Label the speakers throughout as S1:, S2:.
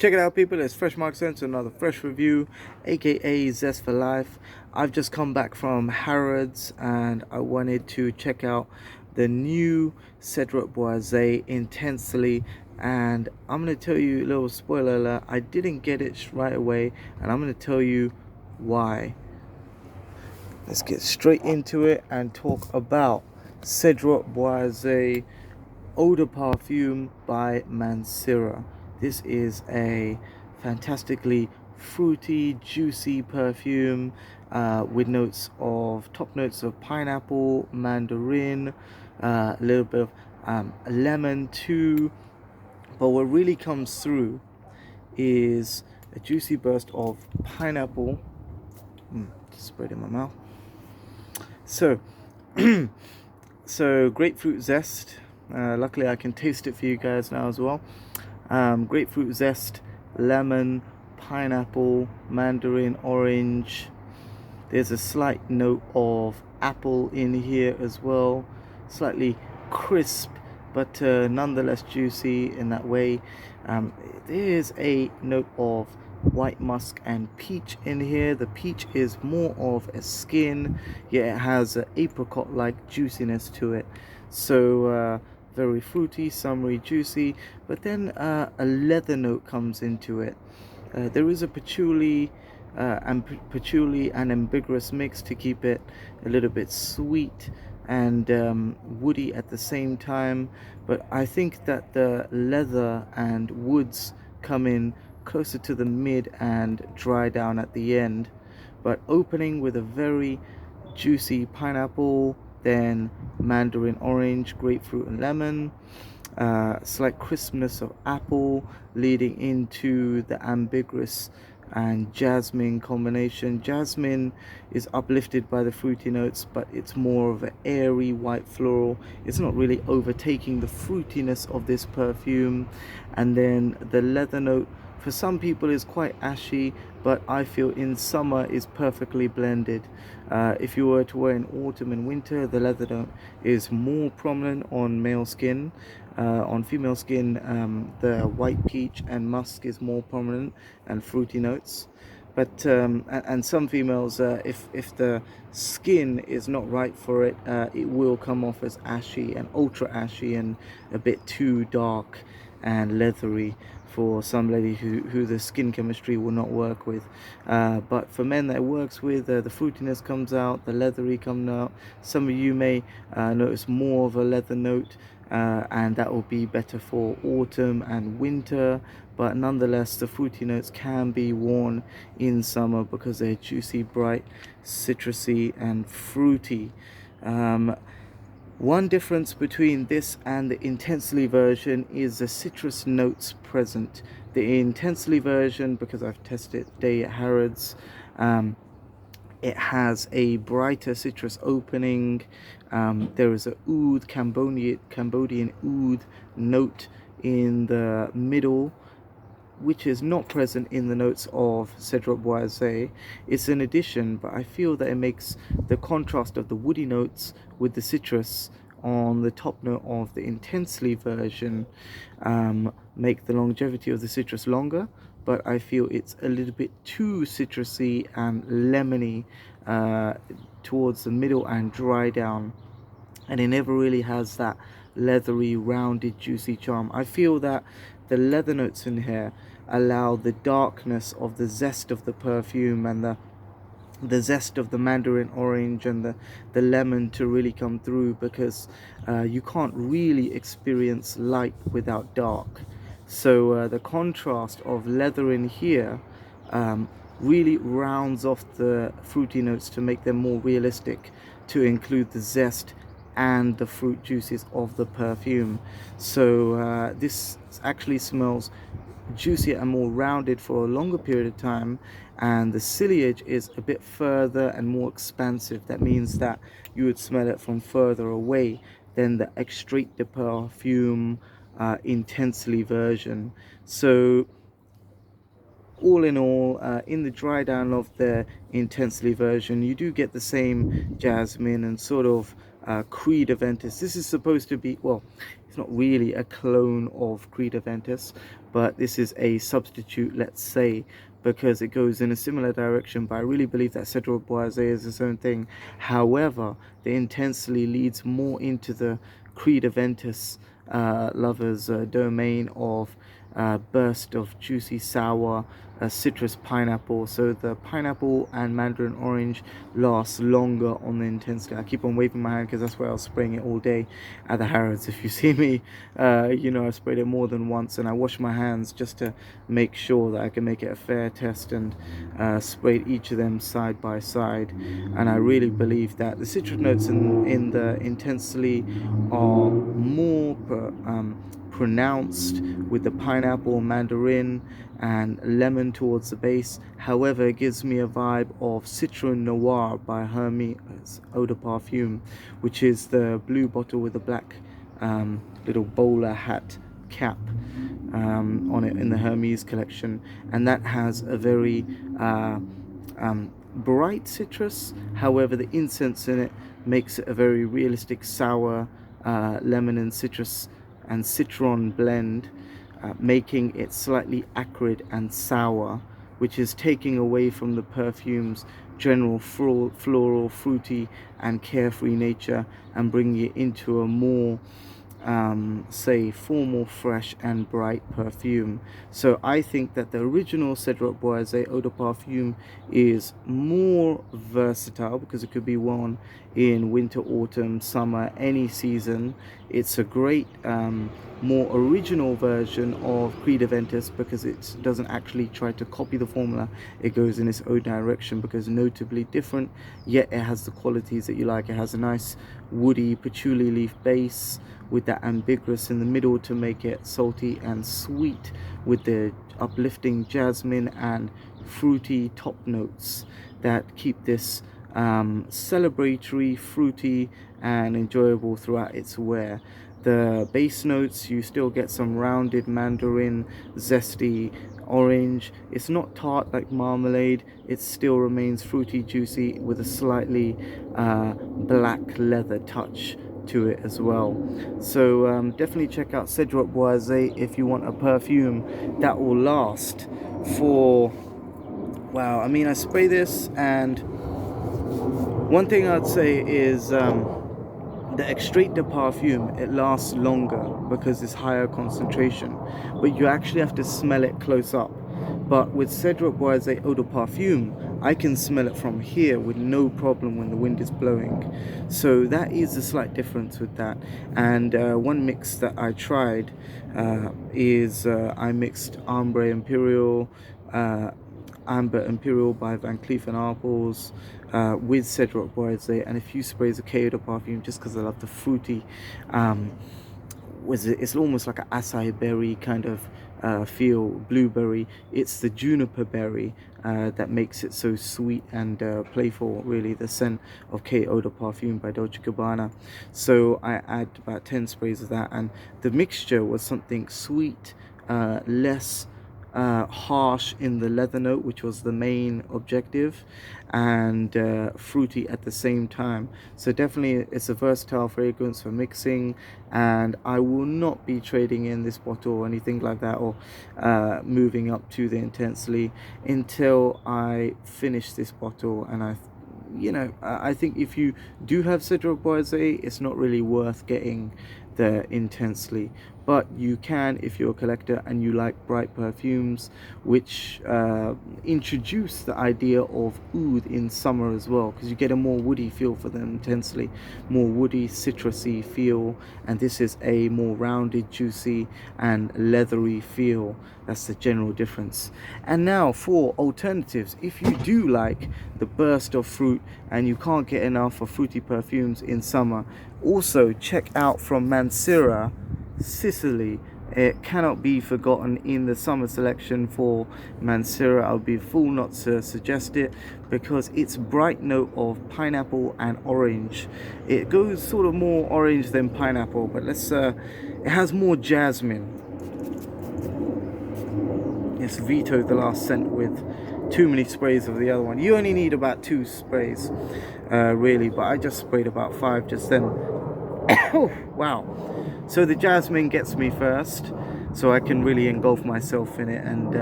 S1: Check it out, people. It's Fresh Mark Sense, another fresh review, aka Zest for Life. I've just come back from Harrods and I wanted to check out the new Cedrat Boise intensely. And I'm going to tell you a little spoiler alert, I didn't get it right away, and I'm going to tell you why. Let's get straight into it and talk about Cedrat Boise Eau de Parfum by Mancera. This is a fantastically fruity, juicy perfume with top notes of pineapple, mandarin, a little bit of lemon too. But what really comes through is a juicy burst of pineapple. Just spread in my mouth. So, grapefruit zest. Luckily, I can taste it for you guys now as well. Grapefruit zest, lemon, pineapple, mandarin, orange. There's a slight note of apple in here as well. Slightly crisp, but nonetheless juicy in that way. There's a note of white musk and peach in here. The peach is more of a skin, yet it has an apricot-like juiciness to it. So very fruity, summery, juicy, but then a leather note comes into it. There is a patchouli and ambergris mix to keep it a little bit sweet and woody at the same time, but I think that the leather and woods come in closer to the mid and dry down at the end, but opening with a very juicy pineapple, then mandarin orange, grapefruit and lemon, slight crispness of apple leading into the ambergris and jasmine combination. Jasmine is uplifted by the fruity notes, but it's more of an airy white floral. It's not really overtaking the fruitiness of this perfume. And then the leather note for some people is quite ashy, but I feel in summer is perfectly blended. If you were to wear in autumn and winter, the leather note is more prominent on male skin. On female skin, the white peach and musk is more prominent and fruity notes. But and some females, if the skin is not right for it, it will come off as ashy and ultra ashy and a bit too dark and leathery for some lady who the skin chemistry will not work with. But for men that it works with, the fruitiness comes out, the leathery comes out. Some of you may notice more of a leather note, and that will be better for autumn and winter, but nonetheless the fruity notes can be worn in summer because they're juicy, bright, citrusy and fruity. One difference between this and the intensely version is the citrus notes present. The intensely version, because I've tested it today at Harrods, it has a brighter citrus opening. There is a oud, Cambodian oud note in the middle, which is not present in the notes of Cedrat Boise. It's an addition, but I feel that it makes the contrast of the woody notes with the citrus on the top note of the intensely version make the longevity of the citrus longer, but I feel it's a little bit too citrusy and lemony towards the middle and dry down, and it never really has that leathery, rounded, juicy charm. I feel that the leather notes in here allow the darkness of the zest of the perfume and the zest of the mandarin orange and the lemon to really come through, because you can't really experience light without dark. So the contrast of leather in here really rounds off the fruity notes to make them more realistic, to include the zest and the fruit juices of the perfume. So this actually smells juicier and more rounded for a longer period of time, and the ciliage is a bit further and more expansive. That means that you would smell it from further away than the Extrait De Parfum intensely version. So all in all, in the dry down of the intensely version, you do get the same jasmine and sort of Creed Aventus. This is supposed to be, well, it's not really a clone of Creed Aventus, but this is a substitute, let's say, because it goes in a similar direction. But I really believe that Cedrat Boise is its own thing. However, the Intensely leads more into the Creed Aventus lovers' domain of burst of juicy sour citrus pineapple. So the pineapple and mandarin orange lasts longer on the Intensely. I keep on waving my hand because that's where I was spraying it all day at the Harrods. If you see me, you know, I sprayed it more than once, and I washed my hands just to make sure that I can make it a fair test, and sprayed each of them side by side. And I really believe that the citrus notes in the Intensely are more pronounced, with the pineapple, mandarin and lemon towards the base. However, it gives me a vibe of Citron Noir by Hermes Eau de Parfum, which is the blue bottle with a black little bowler hat cap on it in the Hermes collection, and that has a very bright citrus. However, the incense in it makes it a very realistic sour lemon and citrus and citron blend, making it slightly acrid and sour, which is taking away from the perfume's general floral, fruity and carefree nature, and bringing it into a more say formal, fresh and bright perfume. So I think that the original Cedrat Boise Eau de Parfum is more versatile because it could be worn in winter, autumn, summer, any season. It's a great more original version of Creed Aventus because it doesn't actually try to copy the formula. It goes in its own direction because notably different, yet it has the qualities that you like. It has a nice woody patchouli leaf base with that ambiguous in the middle to make it salty and sweet, with the uplifting jasmine and fruity top notes that keep this celebratory, fruity and enjoyable throughout its wear. The base notes, you still get some rounded mandarin, zesty orange. It's not tart like marmalade, it still remains fruity, juicy with a slightly black leather touch to it as well. So definitely check out Cedrat Boise if you want a perfume that will last for, wow, I mean, I spray this, and one thing I'd say is the Extrait De Parfum, it lasts longer because it's higher concentration, but you actually have to smell it close up. But with Cedrat Boise Eau de Parfum, I can smell it from here with no problem when the wind is blowing. So that is a slight difference with that. And one mix that I tried is I mixed Amber Imperial by Van Cleef & Arpels with Cedrat Boise and a few sprays of Eau de Parfum, just because I love the fruity, it's almost like an acai berry kind of feel, blueberry. It's the juniper berry that makes it so sweet and playful, really, the scent of Eau de Parfum by Dolce & Gabbana. So I add about 10 sprays of that, and the mixture was something sweet, less harsh in the leather note, which was the main objective, and fruity at the same time. So definitely it's a versatile fragrance for mixing, and I will not be trading in this bottle or anything like that, or moving up to the Intensely until I finish this bottle. And I think if you do have Cedrat Boise, it's not really worth getting the Intensely, but you can if you're a collector and you like bright perfumes, which introduce the idea of oud in summer as well, because you get a more woody feel for them Intensely, more woody, citrusy feel, and this is a more rounded, juicy and leathery feel. That's the general difference. And now for alternatives, if you do like the burst of fruit and you can't get enough of fruity perfumes in summer, also check out from Mancera Sicily. It cannot be forgotten in the summer selection for Mancera. I would be a fool not to suggest it, because its bright note of pineapple and orange, it goes sort of more orange than pineapple, but it has more jasmine. Let's veto the last scent with too many sprays of the other one. You only need about 2 sprays, really, but I just sprayed about 5 just then. Oh, wow. So the jasmine gets me first, so I can really engulf myself in it and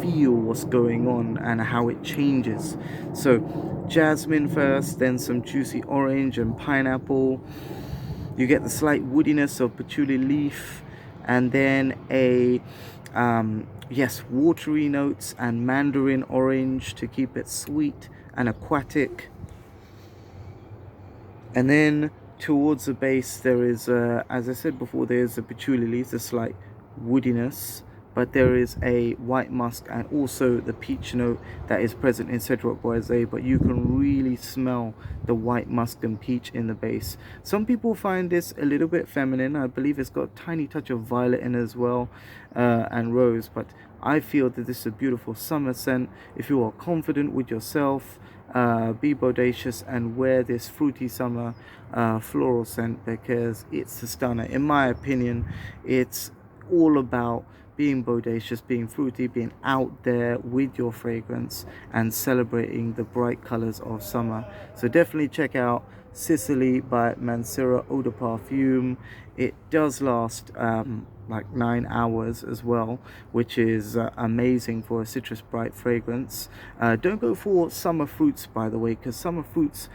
S1: feel what's going on and how it changes. So jasmine first, then some juicy orange and pineapple. You get the slight woodiness of patchouli leaf, and then a yes, watery notes and mandarin orange to keep it sweet and aquatic. And then towards the base there is, as I said before, there's a patchouli leaf, a slight woodiness, but there is a white musk and also the peach note that is present in Cedrat Boise, but you can really smell the white musk and peach in the base. Some people find this a little bit feminine. I believe it's got a tiny touch of violet in it as well, and rose, but I feel that this is a beautiful summer scent. If you are confident with yourself, be bodacious and wear this fruity summer floral scent, because it's a stunner. In my opinion, it's all about being bodacious, being fruity, being out there with your fragrance and celebrating the bright colors of summer. So definitely check out Sicily by Mancera Eau de Parfum. It does last like 9 hours as well, which is amazing for a citrus bright fragrance. Don't go for summer fruits, by the way, because summer fruits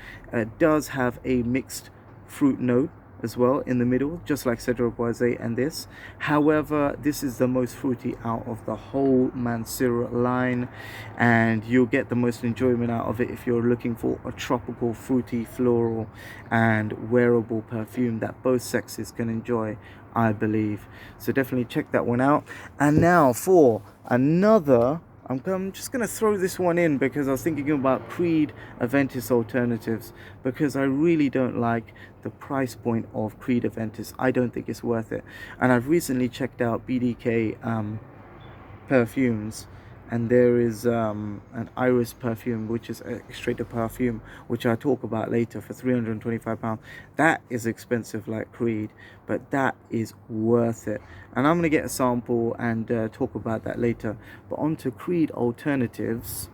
S1: does have a mixed fruit note as well in the middle, just like Cedrat Boise and this. However, this is the most fruity out of the whole Mancera line, and you'll get the most enjoyment out of it if you're looking for a tropical, fruity, floral and wearable perfume that both sexes can enjoy, I believe. So definitely check that one out. And now for another, I'm just going to throw this one in because I was thinking about Creed Aventus alternatives, because I really don't like the price point of Creed Aventus. I don't think it's worth it. And I've recently checked out BDK perfumes, and there is an iris perfume which is Extrait De Parfum, which I'll talk about later, for £325. That is expensive like Creed, but that is worth it, and I'm going to get a sample and talk about that later. But on to Creed alternatives.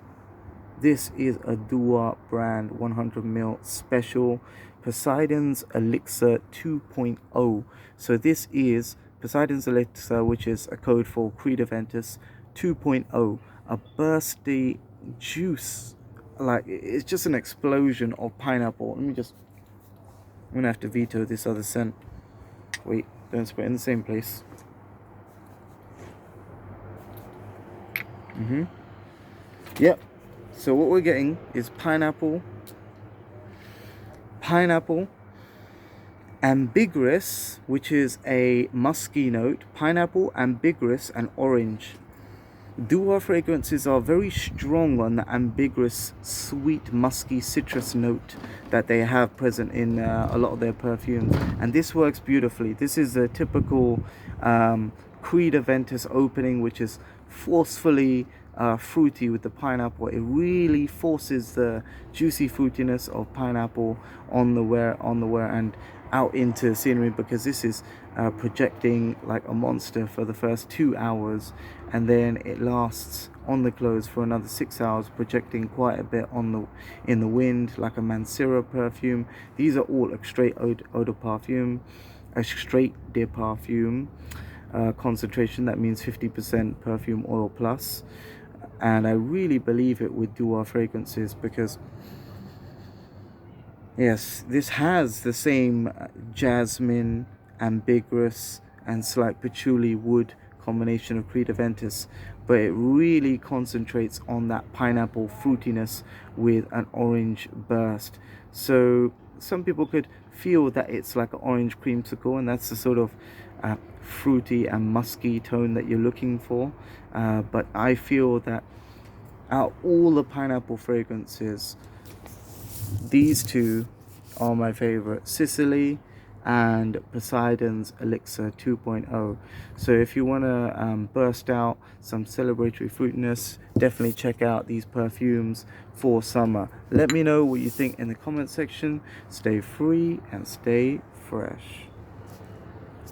S1: This is a Dua brand 100ml special Poseidon's Elixir 2.0. So this is Poseidon's Elixir, which is a code for Creed Aventus 2.0, a bursty juice, like it's just an explosion of pineapple. I'm gonna have to veto this other scent. Wait, don't spray it in the same place. Yep. So what we're getting is pineapple, ambiguous, which is a musky note, pineapple, ambiguous, and orange. Dua fragrances are very strong on the ambiguous, sweet, musky citrus note that they have present in a lot of their perfumes, and this works beautifully. This is a typical Creed Aventus opening, which is forcefully fruity with the pineapple. It really forces the juicy fruitiness of pineapple on the wear and out into scenery, because this is projecting like a monster for the first 2 hours, and then it lasts on the close for another 6 hours, projecting quite a bit in the wind, like a Mancera perfume. These are all Extrait Eau de Parfum, Extrait De Parfum concentration. That means 50% perfume oil plus, and I really believe it with Dua fragrances, because yes, this has the same jasmine, ambiguous, and slight patchouli wood combination of Creed Aventus, but it really concentrates on that pineapple fruitiness with an orange burst. So some people could feel that it's like an orange creamsicle, and that's the sort of fruity and musky tone that you're looking for. But I feel that out of all the pineapple fragrances, these two are my favorite, Sicily and Poseidon's Elixir 2.0. So if you want to burst out some celebratory fruitiness, definitely check out these perfumes for summer. Let me know what you think in the comment section. Stay free and stay fresh.